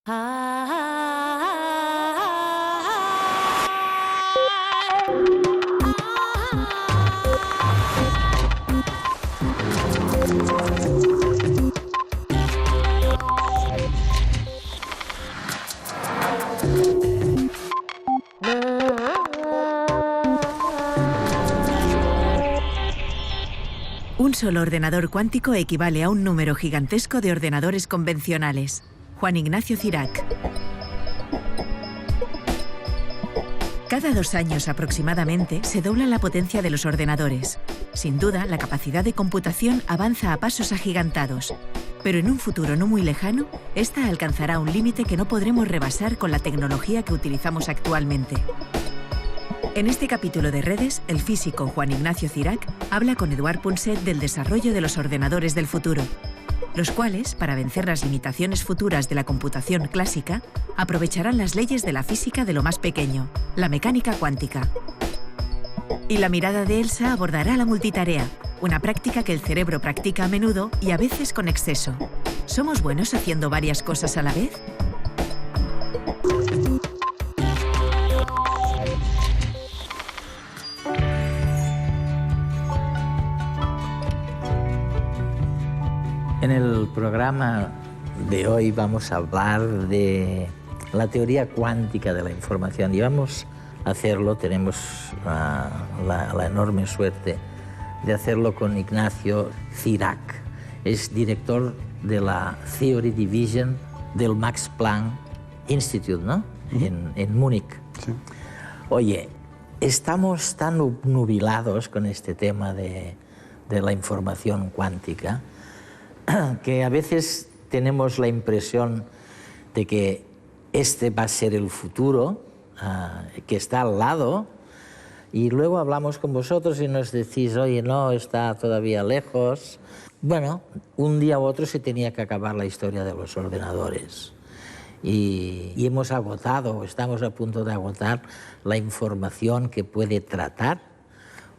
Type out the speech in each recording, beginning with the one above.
Un solo ordenador cuántico equivale a un número gigantesco de ordenadores convencionales. Juan Ignacio Cirac. Cada 2 años aproximadamente se dobla la potencia de los ordenadores. Sin duda, la capacidad de computación avanza a pasos agigantados. Pero en un futuro no muy lejano, esta alcanzará un límite que no podremos rebasar con la tecnología que utilizamos actualmente. En este capítulo de Redes, el físico Juan Ignacio Cirac habla con Eduard Punset del desarrollo de los ordenadores del futuro, los cuales, para vencer las limitaciones futuras de la computación clásica, aprovecharán las leyes de la física de lo más pequeño, la mecánica cuántica. Y la mirada de Elsa abordará la multitarea, una práctica que el cerebro practica a menudo y a veces con exceso. ¿Somos buenos haciendo varias cosas a la vez? En el programa de hoy vamos a hablar de la teoría cuántica de la información y vamos a hacerlo, tenemos la enorme suerte de hacerlo con Ignacio Cirac. Es director de la Theory Division del Max Planck Institute, ¿no? En Múnich. Sí. Oye, estamos tan obnubilados con este tema de la información cuántica que a veces tenemos la impresión de que este va a ser el futuro, que está al lado, y luego hablamos con vosotros y nos decís, oye, no, está todavía lejos. Bueno, un día u otro se tenía que acabar la historia de los ordenadores. Y hemos agotado, estamos a punto de agotar la información que puede tratar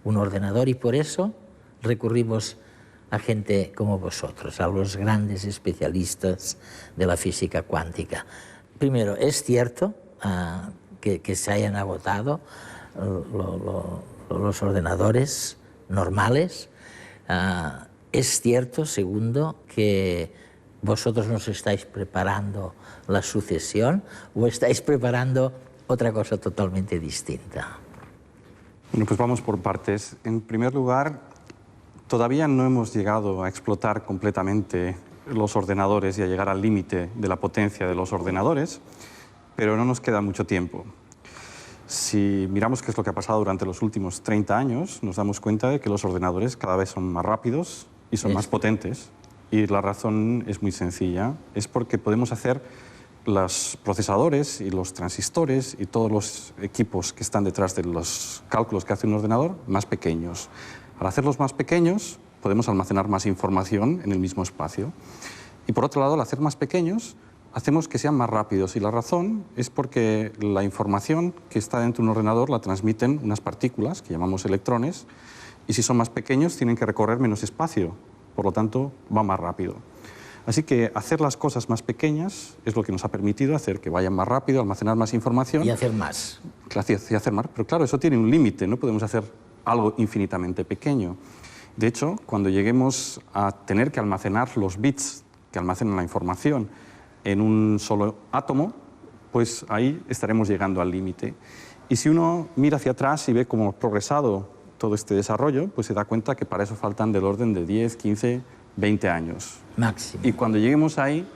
un ordenador y por eso recurrimos a gente como vosotros, a los grandes especialistas de la física cuántica. Primero, ¿es cierto que se hayan agotado los ordenadores normales? ¿Es cierto, segundo, que vosotros nos estáis preparando la sucesión o estáis preparando otra cosa totalmente distinta? Bueno, pues vamos por partes. En primer lugar, todavía no hemos llegado a explotar completamente los ordenadores y a llegar al límite de la potencia de los ordenadores, pero no nos queda mucho tiempo. Si miramos qué es lo que ha pasado durante los últimos 30 años, nos damos cuenta de que los ordenadores cada vez son más rápidos y son más potentes. Y la razón es muy sencilla, es porque podemos hacer los procesadores y los transistores y todos los equipos que están detrás de los cálculos que hace un ordenador más pequeños. Al hacerlos más pequeños, podemos almacenar más información en el mismo espacio. Y por otro lado, al hacer más pequeños, hacemos que sean más rápidos. Y la razón es porque la información que está dentro de un ordenador la transmiten unas partículas, que llamamos electrones, y si son más pequeños, tienen que recorrer menos espacio. Por lo tanto, va más rápido. Así que hacer las cosas más pequeñas es lo que nos ha permitido hacer que vayan más rápido, almacenar más información. Y hacer más. Y hacer más. Pero claro, eso tiene un límite, no podemos hacer algo infinitamente pequeño. De hecho, cuando lleguemos a tener que almacenar los bits que almacenan la información en un solo átomo, pues ahí estaremos llegando al límite. Y si uno mira hacia atrás y ve cómo ha progresado todo este desarrollo, pues se da cuenta que para eso faltan del orden de 10, 15, 20 años. Máximo. Y cuando lleguemos ahí,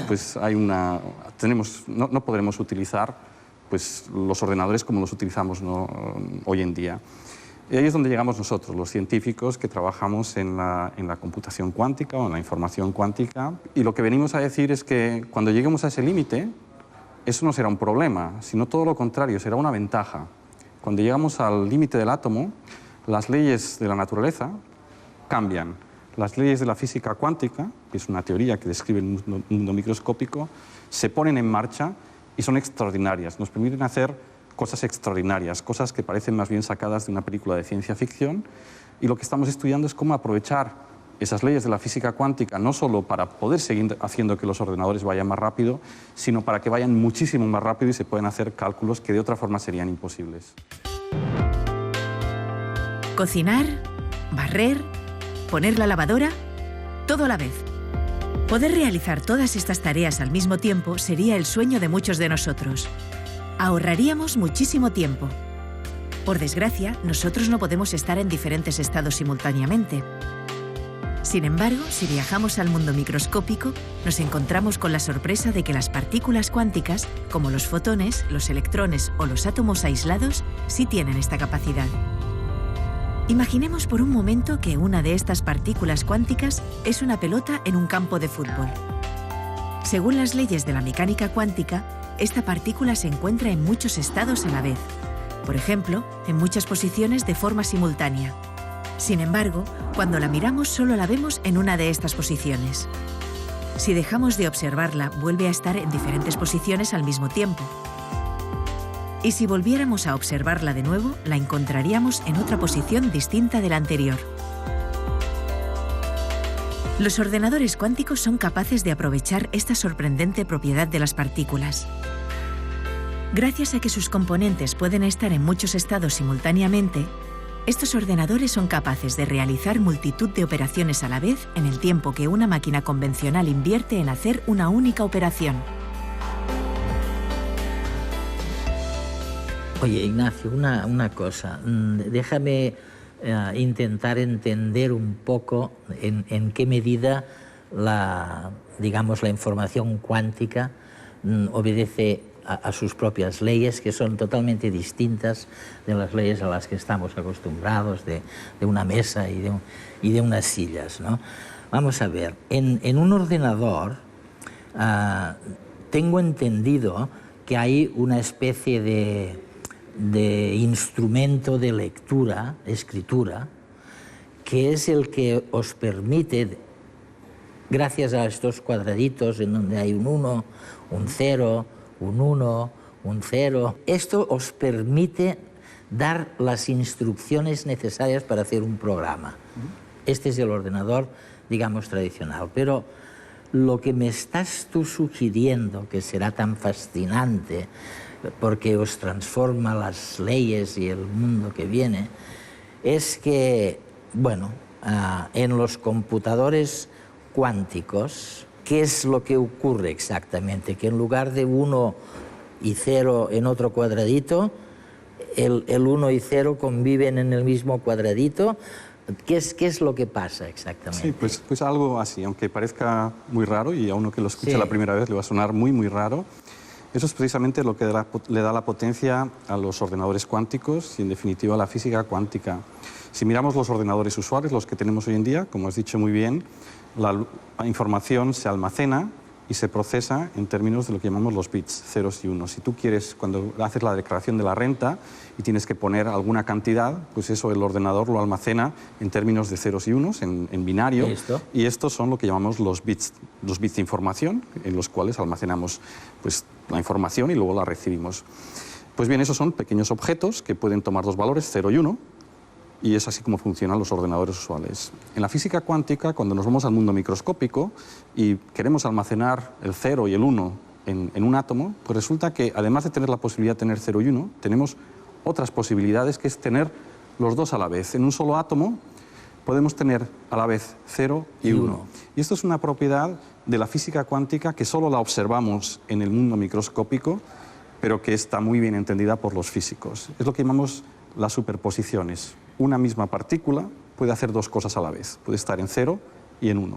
pues no podremos utilizar pues, los ordenadores como los utilizamos hoy en día. Y ahí es donde llegamos nosotros, los científicos que trabajamos en la computación cuántica o en la información cuántica. Y lo que venimos a decir es que cuando lleguemos a ese límite, eso no será un problema, sino todo lo contrario, será una ventaja. Cuando llegamos al límite del átomo, las leyes de la naturaleza cambian. Las leyes de la física cuántica, que es una teoría que describe el mundo microscópico, se ponen en marcha y son extraordinarias. Nos permiten hacer cosas extraordinarias, cosas que parecen más bien sacadas de una película de ciencia ficción, y lo que estamos estudiando es cómo aprovechar esas leyes de la física cuántica no solo para poder seguir haciendo que los ordenadores vayan más rápido, sino para que vayan muchísimo más rápido y se puedan hacer cálculos que de otra forma serían imposibles. Cocinar, barrer, poner la lavadora, todo a la vez. Poder realizar todas estas tareas al mismo tiempo sería el sueño de muchos de nosotros. Ahorraríamos muchísimo tiempo. Por desgracia, nosotros no podemos estar en diferentes estados simultáneamente. Sin embargo, si viajamos al mundo microscópico, nos encontramos con la sorpresa de que las partículas cuánticas, como los fotones, los electrones o los átomos aislados, sí tienen esta capacidad. Imaginemos por un momento que una de estas partículas cuánticas es una pelota en un campo de fútbol. Según las leyes de la mecánica cuántica, esta partícula se encuentra en muchos estados a la vez. Por ejemplo, en muchas posiciones de forma simultánea. Sin embargo, cuando la miramos solo la vemos en una de estas posiciones. Si dejamos de observarla, vuelve a estar en diferentes posiciones al mismo tiempo. Y si volviéramos a observarla de nuevo, la encontraríamos en otra posición distinta de la anterior. Los ordenadores cuánticos son capaces de aprovechar esta sorprendente propiedad de las partículas. Gracias a que sus componentes pueden estar en muchos estados simultáneamente, estos ordenadores son capaces de realizar multitud de operaciones a la vez en el tiempo que una máquina convencional invierte en hacer una única operación. Oye, Ignacio, una cosa. Déjame intentar entender un poco en qué medida la información cuántica obedece a sus propias leyes, que son totalmente distintas de las leyes a las que estamos acostumbrados, de una mesa y de unas sillas, ¿no? Vamos a ver, en un ordenador tengo entendido que hay una especie de instrumento de lectura, escritura, que es el que os permite, gracias a estos cuadraditos en donde hay un 1, un 0, un 1, un 0, esto os permite dar las instrucciones necesarias para hacer un programa. Este es el ordenador, digamos, tradicional. Pero lo que me estás tú sugiriendo, que será tan fascinante, porque os transforma las leyes y el mundo que viene, es que, bueno, en los computadores cuánticos, ¿qué es lo que ocurre exactamente? Que en lugar de 1 y 0 en otro cuadradito, el 1 y 0 conviven en el mismo cuadradito. ¿Qué es lo que pasa exactamente? Sí, pues algo así, aunque parezca muy raro y a uno que lo escucha la primera vez le va a sonar muy, muy raro. Eso es precisamente lo que le da la potencia a los ordenadores cuánticos y, en definitiva, a la física cuántica. Si miramos los ordenadores usuales, los que tenemos hoy en día, como has dicho muy bien, la información se almacena y se procesa en términos de lo que llamamos los bits, ceros y unos. Si tú quieres, cuando haces la declaración de la renta y tienes que poner alguna cantidad, pues eso el ordenador lo almacena en términos de ceros y unos, en binario. Y estos son lo que llamamos los bits de información, en los cuales almacenamos pues, la información y luego la recibimos. Pues bien, esos son pequeños objetos que pueden tomar dos valores, 0 y 1, y es así como funcionan los ordenadores usuales. En la física cuántica, cuando nos vamos al mundo microscópico y queremos almacenar el 0 y el 1 en un átomo, pues resulta que además de tener la posibilidad de tener 0 y 1, tenemos otras posibilidades, que es tener los dos a la vez. En un solo átomo podemos tener a la vez 0 y 1. Y esto es una propiedad de la física cuántica que solo la observamos en el mundo microscópico, pero que está muy bien entendida por los físicos. Es lo que llamamos las superposiciones. Una misma partícula puede hacer dos cosas a la vez, puede estar en 0 y en 1.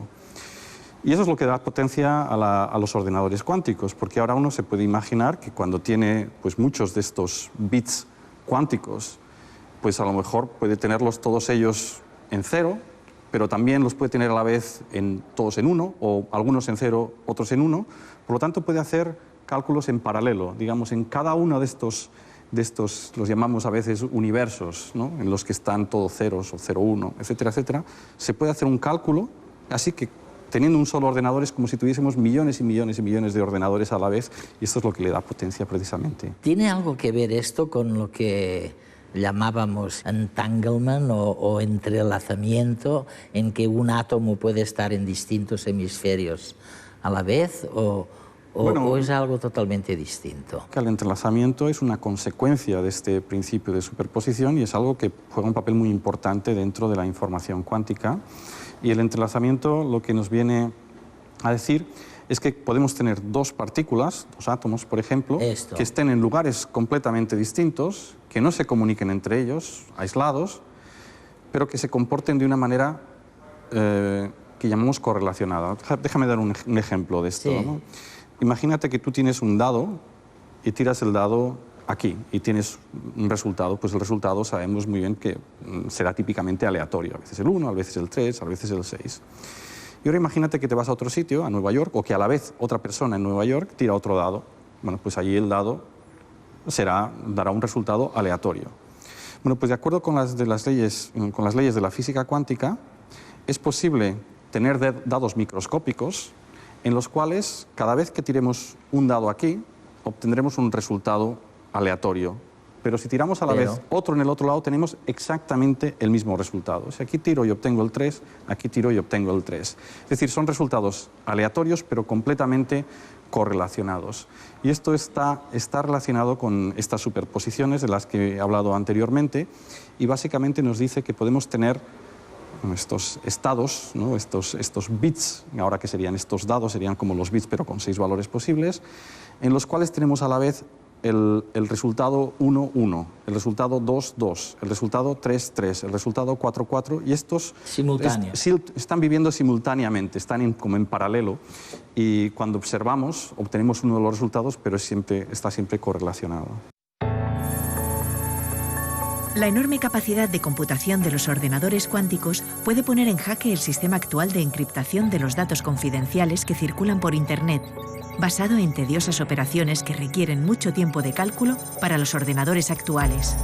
Y eso es lo que da potencia a los ordenadores cuánticos, porque ahora uno se puede imaginar que cuando tiene pues, muchos de estos bits cuánticos, pues a lo mejor puede tenerlos todos ellos en 0, pero también los puede tener a la vez todos en 1, o algunos en 0, otros en 1. Por lo tanto, puede hacer cálculos en paralelo, digamos, en cada uno de estos los llamamos a veces universos, ¿no? En los que están todos ceros o 0, 1, etcétera, etcétera, se puede hacer un cálculo, así que teniendo un solo ordenador es como si tuviésemos millones y millones y millones de ordenadores a la vez, y esto es lo que le da potencia precisamente. ¿Tiene algo que ver esto con lo que llamábamos entanglement o entrelazamiento, en que un átomo puede estar en distintos hemisferios a la vez, o es algo totalmente distinto. Que el entrelazamiento es una consecuencia de este principio de superposición y es algo que juega un papel muy importante dentro de la información cuántica. Y el entrelazamiento lo que nos viene a decir es que podemos tener dos partículas, dos átomos, por ejemplo, que estén en lugares completamente distintos, que no se comuniquen entre ellos, aislados, pero que se comporten de una manera que llamamos correlacionada. Déjame dar un ejemplo de esto, ¿no? Imagínate que tú tienes un dado y tiras el dado aquí y tienes un resultado. Pues el resultado sabemos muy bien que será típicamente aleatorio. A veces el 1, a veces el 3, a veces el 6. Y ahora imagínate que te vas a otro sitio, a Nueva York, o que a la vez otra persona en Nueva York tira otro dado. Bueno, pues allí el dado dará un resultado aleatorio. Bueno, pues de acuerdo con las leyes de la física cuántica, es posible tener dados microscópicos en los cuales cada vez que tiremos un dado aquí, obtendremos un resultado aleatorio. Pero si tiramos a la vez otro en el otro lado, tenemos exactamente el mismo resultado. Si aquí tiro y obtengo el 3, aquí tiro y obtengo el 3. Es decir, son resultados aleatorios, pero completamente correlacionados. Y esto está relacionado con estas superposiciones de las que he hablado anteriormente, y básicamente nos dice que podemos tener estos estados, ¿no? estos bits, ahora que serían estos dados, serían como los bits, pero con 6 valores posibles, en los cuales tenemos a la vez el resultado 1, 1, el resultado 2, 2, el resultado 3, 3, el resultado 4, 4, y estos están viviendo simultáneamente, están como en paralelo, y cuando observamos obtenemos uno de los resultados, pero está siempre correlacionado. La enorme capacidad de computación de los ordenadores cuánticos puede poner en jaque el sistema actual de encriptación de los datos confidenciales que circulan por Internet, basado en tediosas operaciones que requieren mucho tiempo de cálculo para los ordenadores actuales.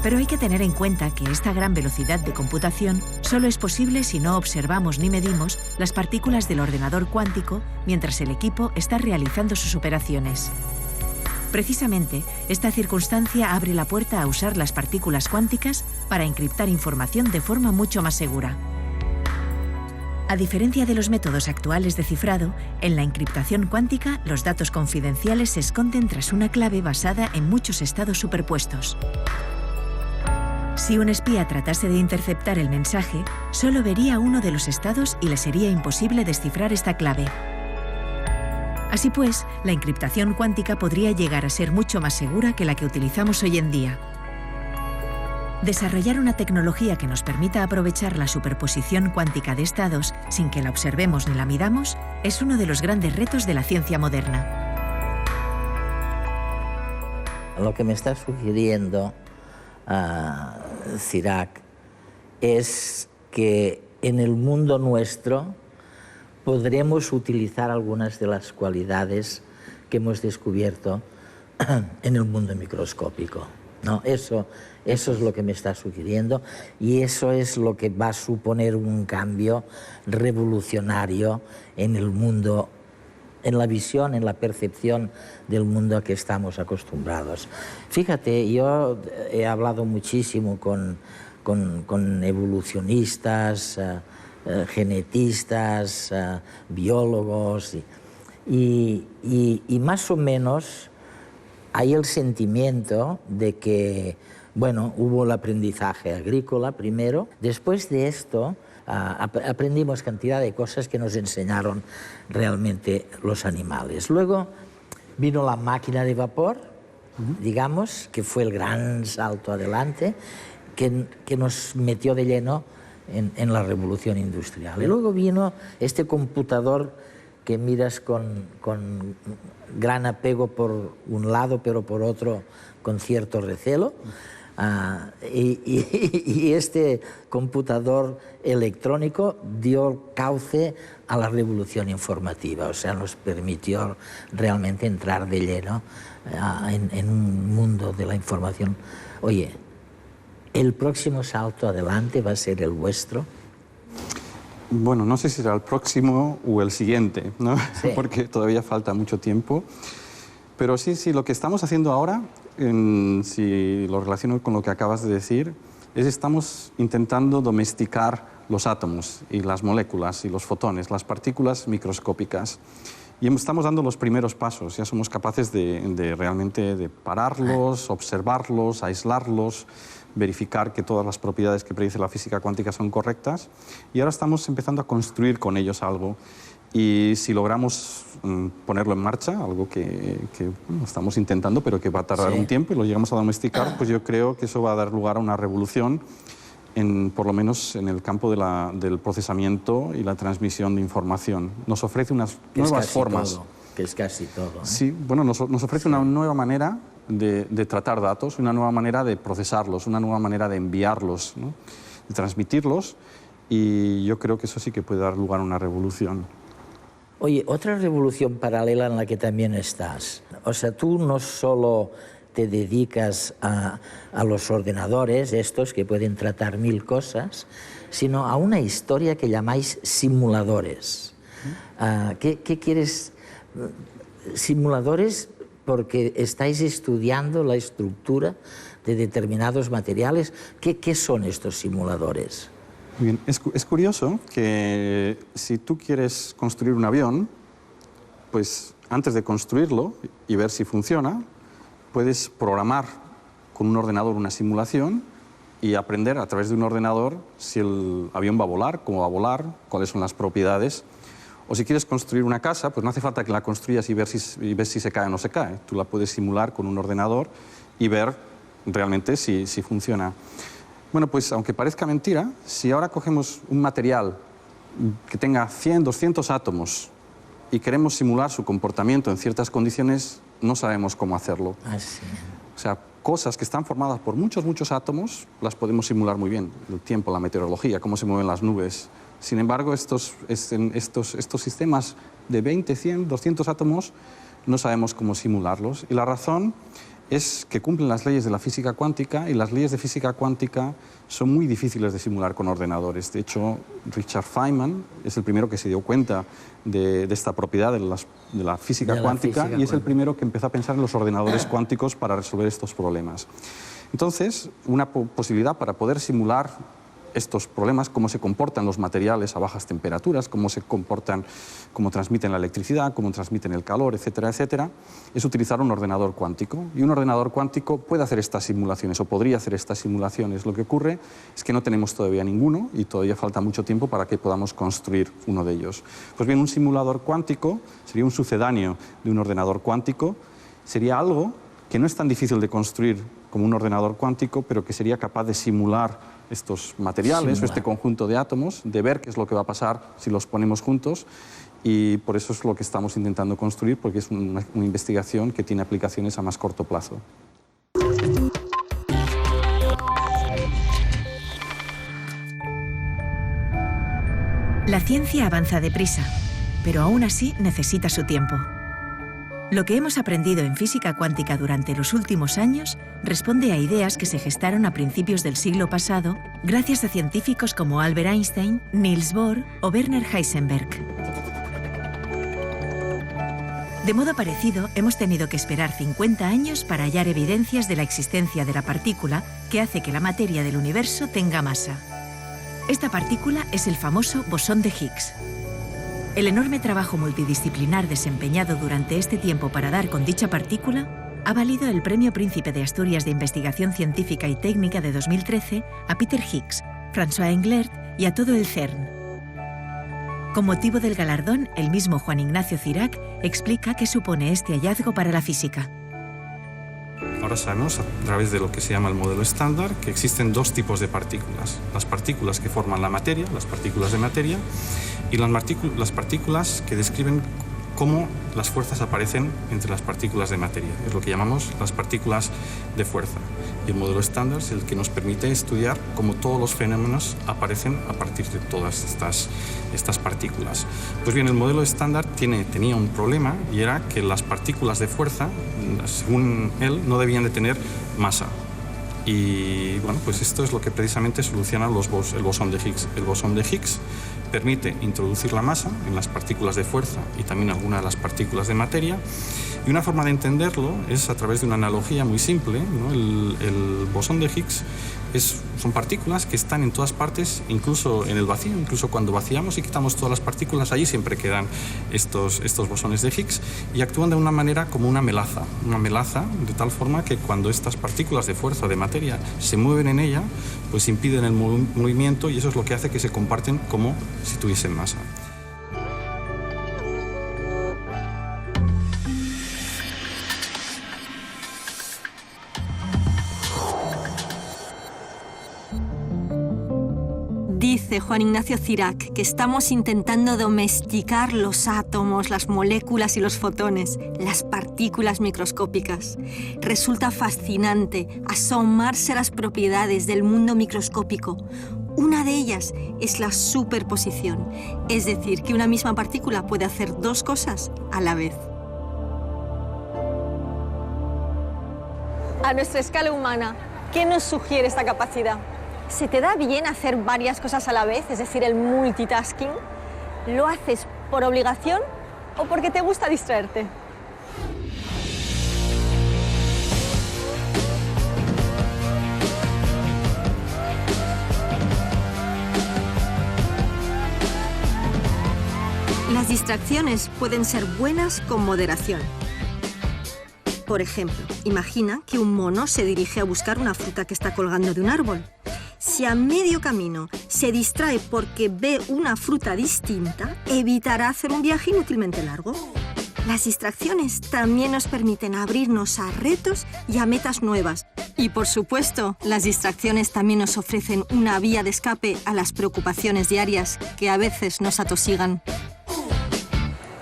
Pero hay que tener en cuenta que esta gran velocidad de computación solo es posible si no observamos ni medimos las partículas del ordenador cuántico mientras el equipo está realizando sus operaciones. Precisamente, esta circunstancia abre la puerta a usar las partículas cuánticas para encriptar información de forma mucho más segura. A diferencia de los métodos actuales de cifrado, en la encriptación cuántica los datos confidenciales se esconden tras una clave basada en muchos estados superpuestos. Si un espía tratase de interceptar el mensaje, solo vería uno de los estados y le sería imposible descifrar esta clave. Así pues, la encriptación cuántica podría llegar a ser mucho más segura que la que utilizamos hoy en día. Desarrollar una tecnología que nos permita aprovechar la superposición cuántica de estados sin que la observemos ni la midamos es uno de los grandes retos de la ciencia moderna. Lo que me está sugiriendo Cirac es que en el mundo nuestro podremos utilizar algunas de las cualidades que hemos descubierto en el mundo microscópico, ¿no? Eso es lo que me está sugiriendo, y eso es lo que va a suponer un cambio revolucionario en el mundo, en la visión, en la percepción del mundo a que estamos acostumbrados. Fíjate, yo he hablado muchísimo con evolucionistas, genetistas, biólogos, y más o menos hay el sentimiento de que, bueno, hubo el aprendizaje agrícola primero, después de esto aprendimos cantidad de cosas que nos enseñaron realmente los animales. Luego vino la máquina de vapor, digamos, que fue el gran salto adelante, que nos metió de lleno en la revolución industrial. Y luego vino este computador que miras con gran apego por un lado, pero por otro con cierto recelo. Y este computador electrónico dio cauce a la revolución informativa, o sea, nos permitió realmente entrar de lleno en un mundo de la información. Oye, ¿el próximo salto adelante va a ser el vuestro? Bueno, no sé si será el próximo o el siguiente, ¿no? Sí. Porque todavía falta mucho tiempo. Pero sí, lo que estamos haciendo ahora, si lo relaciono con lo que acabas de decir, es estamos intentando domesticar los átomos y las moléculas y los fotones, las partículas microscópicas. Y estamos dando los primeros pasos, ya somos capaces de realmente de pararlos, observarlos, aislarlos, verificar que todas las propiedades que predice la física cuántica son correctas. Y ahora estamos empezando a construir con ellos algo. Y si logramos ponerlo en marcha, algo que estamos intentando, pero que va a tardar un tiempo, y lo llegamos a domesticar, pues yo creo que eso va a dar lugar a una revolución, por lo menos en el campo del procesamiento y la transmisión de información. Nos ofrece unas nuevas formas. Que es casi todo. Sí, bueno, nos ofrece una nueva manera de tratar datos, una nueva manera de procesarlos, una nueva manera de enviarlos, ¿no? De transmitirlos, y yo creo que eso sí que puede dar lugar a una revolución. Oye, otra revolución paralela en la que también estás. O sea, tú no solo te dedicas a los ordenadores, estos que pueden tratar 1000 cosas, sino a una historia que llamáis simuladores. ¿Qué quieres? Simuladores porque estáis estudiando la estructura de determinados materiales. ¿Qué son estos simuladores? Bien, es curioso que si tú quieres construir un avión, pues antes de construirlo y ver si funciona, puedes programar con un ordenador una simulación y aprender a través de un ordenador si el avión va a volar, cómo va a volar, cuáles son las propiedades. O si quieres construir una casa, pues no hace falta que la construyas y ves si se cae o no se cae. Tú la puedes simular con un ordenador y ver realmente si funciona. Bueno, pues aunque parezca mentira, si ahora cogemos un material que tenga 100, 200 átomos y queremos simular su comportamiento en ciertas condiciones, no sabemos cómo hacerlo. Así. O sea, cosas que están formadas por muchos átomos las podemos simular muy bien. El tiempo, la meteorología, cómo se mueven las nubes. Sin embargo, estos sistemas de 20, 100, 200 átomos no sabemos cómo simularlos. Y la razón es que cumplen las leyes de la física cuántica, y las leyes de física cuántica son muy difíciles de simular con ordenadores. De hecho, Richard Feynman es el primero que se dio cuenta de esta propiedad de la física cuántica, y es el primero que empezó a pensar en los ordenadores cuánticos para resolver estos problemas. Entonces, una posibilidad para poder simular estos problemas, cómo se comportan los materiales a bajas temperaturas, cómo se comportan, cómo transmiten la electricidad, cómo transmiten el calor, etcétera, etcétera, es utilizar un ordenador cuántico. Y un ordenador cuántico puede hacer estas simulaciones, o podría hacer estas simulaciones. Lo que ocurre es que no tenemos todavía ninguno, y todavía falta mucho tiempo para que podamos construir uno de ellos. Pues bien, un simulador cuántico sería un sucedáneo de un ordenador cuántico, sería algo que no es tan difícil de construir como un ordenador cuántico, pero que sería capaz de simular estos materiales o este conjunto de átomos, de ver qué es lo que va a pasar si los ponemos juntos, y por eso es lo que estamos intentando construir, porque es una investigación que tiene aplicaciones a más corto plazo. La ciencia avanza deprisa, pero aún así necesita su tiempo. Lo que hemos aprendido en física cuántica durante los últimos años responde a ideas que se gestaron a principios del siglo pasado gracias a científicos como Albert Einstein, Niels Bohr o Werner Heisenberg. De modo parecido, hemos tenido que esperar 50 años para hallar evidencias de la existencia de la partícula que hace que la materia del universo tenga masa. Esta partícula es el famoso bosón de Higgs. El enorme trabajo multidisciplinar desempeñado durante este tiempo para dar con dicha partícula ha valido el Premio Príncipe de Asturias de Investigación Científica y Técnica de 2013 a Peter Higgs, François Englert y a todo el CERN. Con motivo del galardón, el mismo Juan Ignacio Cirac explica qué supone este hallazgo para la física. Ahora sabemos, a través de lo que se llama el modelo estándar, que existen dos tipos de partículas. Las partículas que forman la materia, las partículas de materia, y las partículas que describen cómo las fuerzas aparecen entre las partículas de materia. Es lo que llamamos las partículas de fuerza. Y el modelo estándar es el que nos permite estudiar cómo todos los fenómenos aparecen a partir de todas estas partículas. Pues bien, el modelo estándar tenía un problema, y era que las partículas de fuerza, según él, no debían de tener masa. Y bueno, pues esto es lo que precisamente soluciona el bosón de Higgs. El bosón de Higgs permite introducir la masa en las partículas de fuerza y también algunas de las partículas de materia, Y una forma de entenderlo es a través de una analogía muy simple, ¿no? El bosón de Higgs son partículas que están en todas partes, incluso en el vacío, incluso cuando vaciamos y quitamos todas las partículas, allí siempre quedan estos bosones de Higgs y actúan de una manera como una melaza de tal forma que cuando estas partículas de fuerza o de materia se mueven en ella, pues impiden el movimiento y eso es lo que hace que se comparten como si tuviesen masa. Dice Juan Ignacio Cirac que estamos intentando domesticar los átomos, las moléculas y los fotones, las partículas microscópicas. Resulta fascinante asomarse a las propiedades del mundo microscópico. Una de ellas es la superposición, es decir, que una misma partícula puede hacer dos cosas a la vez. A nuestra escala humana, ¿qué nos sugiere esta capacidad? ¿Se te da bien hacer varias cosas a la vez, es decir, el multitasking? ¿Lo haces por obligación o porque te gusta distraerte? Las distracciones pueden ser buenas con moderación. Por ejemplo, imagina que un mono se dirige a buscar una fruta que está colgando de un árbol. Si a medio camino se distrae porque ve una fruta distinta, evitará hacer un viaje inútilmente largo. Las distracciones también nos permiten abrirnos a retos y a metas nuevas. Y por supuesto, las distracciones también nos ofrecen una vía de escape a las preocupaciones diarias que a veces nos atosigan.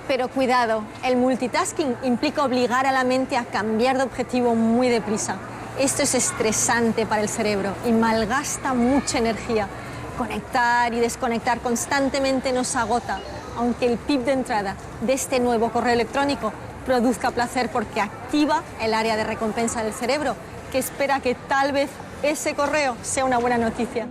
Pero cuidado, el multitasking implica obligar a la mente a cambiar de objetivo muy deprisa. Esto es estresante para el cerebro y malgasta mucha energía. Conectar y desconectar constantemente nos agota, aunque el pip de entrada de este nuevo correo electrónico produzca placer porque activa el área de recompensa del cerebro, que espera que tal vez ese correo sea una buena noticia.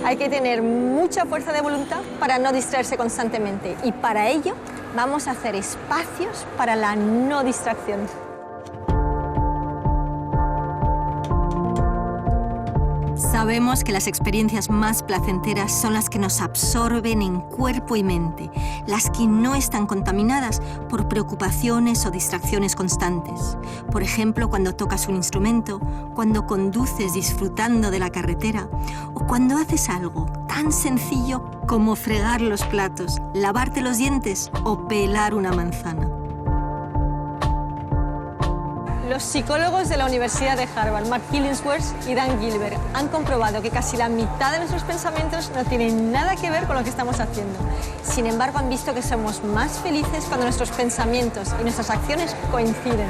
Hay que tener mucha fuerza de voluntad para no distraerse constantemente y para ello vamos a hacer espacios para la no distracción. Sabemos que las experiencias más placenteras son las que nos absorben en cuerpo y mente, las que no están contaminadas por preocupaciones o distracciones constantes. Por ejemplo, cuando tocas un instrumento, cuando conduces disfrutando de la carretera o cuando haces algo tan sencillo como fregar los platos, lavarte los dientes o pelar una manzana. Los psicólogos de la Universidad de Harvard, Mark Killingsworth y Dan Gilbert, han comprobado que casi la mitad de nuestros pensamientos no tienen nada que ver con lo que estamos haciendo. Sin embargo, han visto que somos más felices cuando nuestros pensamientos y nuestras acciones coinciden.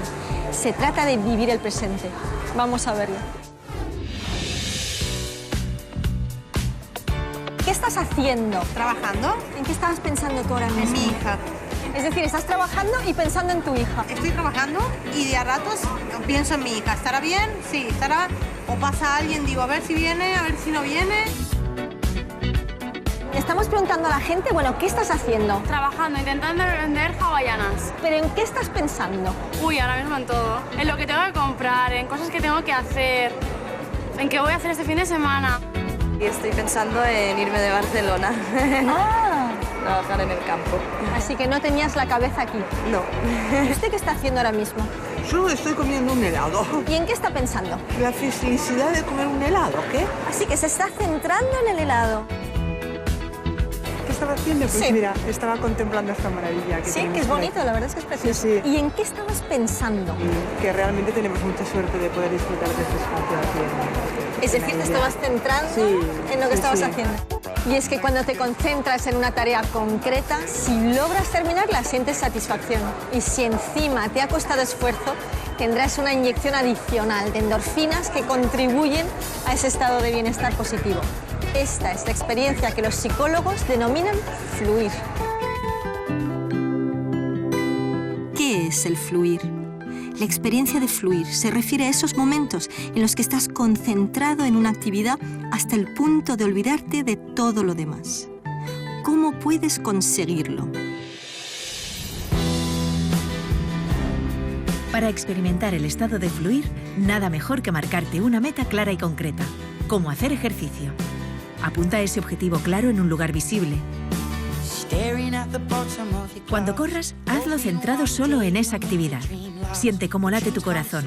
Se trata de vivir el presente. Vamos a verlo. ¿Qué estás haciendo? ¿Trabajando? ¿En qué estabas pensando tú ahora mismo? En mi hija. Es decir, estás trabajando y pensando en tu hija. Estoy trabajando y de a ratos pienso en mi hija. ¿Estará bien? Sí, estará. O pasa alguien, digo, a ver si viene, a ver si no viene. Estamos preguntando a la gente, bueno, ¿qué estás haciendo? Trabajando, intentando vender hawaianas. ¿Pero en qué estás pensando? Uy, ahora mismo en todo. En lo que tengo que comprar, en cosas que tengo que hacer, en qué voy a hacer este fin de semana. Y estoy pensando en irme de Barcelona. Trabajar en el campo. Así que no tenías la cabeza aquí. No. ¿Y usted qué está haciendo ahora mismo? Yo estoy comiendo un helado. ¿Y en qué está pensando? La felicidad de comer un helado, ¿qué? Así que se está centrando en el helado. ¿Qué estaba haciendo? Pues sí. Mira, estaba contemplando esta maravilla. Sí, que es bonito, la verdad es que es precioso. Sí, sí. ¿Y en qué estabas pensando? Que realmente tenemos mucha suerte de poder disfrutar de este espacio aquí. Es decir, te estabas centrando en lo que estabas haciendo. Y es que cuando te concentras en una tarea concreta, si logras terminarla, sientes satisfacción. Y si encima te ha costado esfuerzo, tendrás una inyección adicional de endorfinas que contribuyen a ese estado de bienestar positivo. Esta es la experiencia que los psicólogos denominan fluir. es el fluir. La experiencia de fluir se refiere a esos momentos en los que estás concentrado en una actividad hasta el punto de olvidarte de todo lo demás. ¿Cómo puedes conseguirlo? Para experimentar el estado de fluir, nada mejor que marcarte una meta clara y concreta, como hacer ejercicio. Apunta ese objetivo claro en un lugar visible. Cuando corras, hazlo centrado solo en esa actividad. Siente cómo late tu corazón.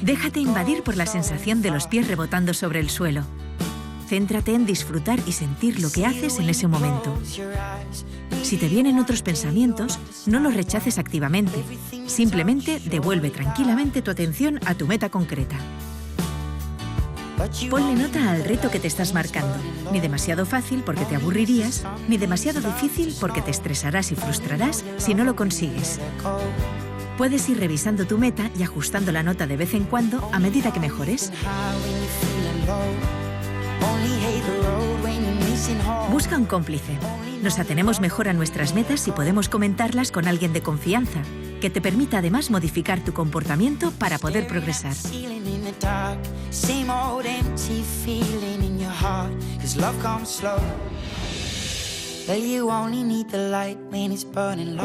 Déjate invadir por la sensación de los pies rebotando sobre el suelo. Céntrate en disfrutar y sentir lo que haces en ese momento. Si te vienen otros pensamientos, no los rechaces activamente. Simplemente devuelve tranquilamente tu atención a tu meta concreta. Ponle nota al reto que te estás marcando. Ni demasiado fácil porque te aburrirías, ni demasiado difícil porque te estresarás y frustrarás si no lo consigues. Puedes ir revisando tu meta y ajustando la nota de vez en cuando a medida que mejores. Busca un cómplice. Nos atenemos mejor a nuestras metas si podemos comentarlas con alguien de confianza, que te permita además modificar tu comportamiento para poder progresar.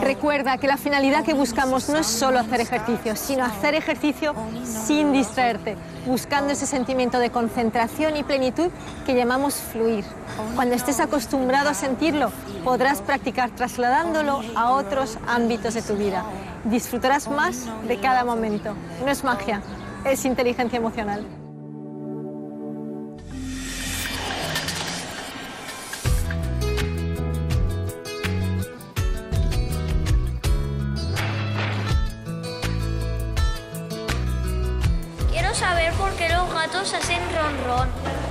Recuerda que la finalidad que buscamos no es solo hacer ejercicio, sino hacer ejercicio sin distraerte, buscando ese sentimiento de concentración y plenitud que llamamos fluir. Cuando estés acostumbrado a sentirlo, podrás practicar trasladándolo a otros ámbitos de tu vida. Disfrutarás más de cada momento. No es magia, es inteligencia emocional. Quiero saber por qué los gatos hacen ronrón.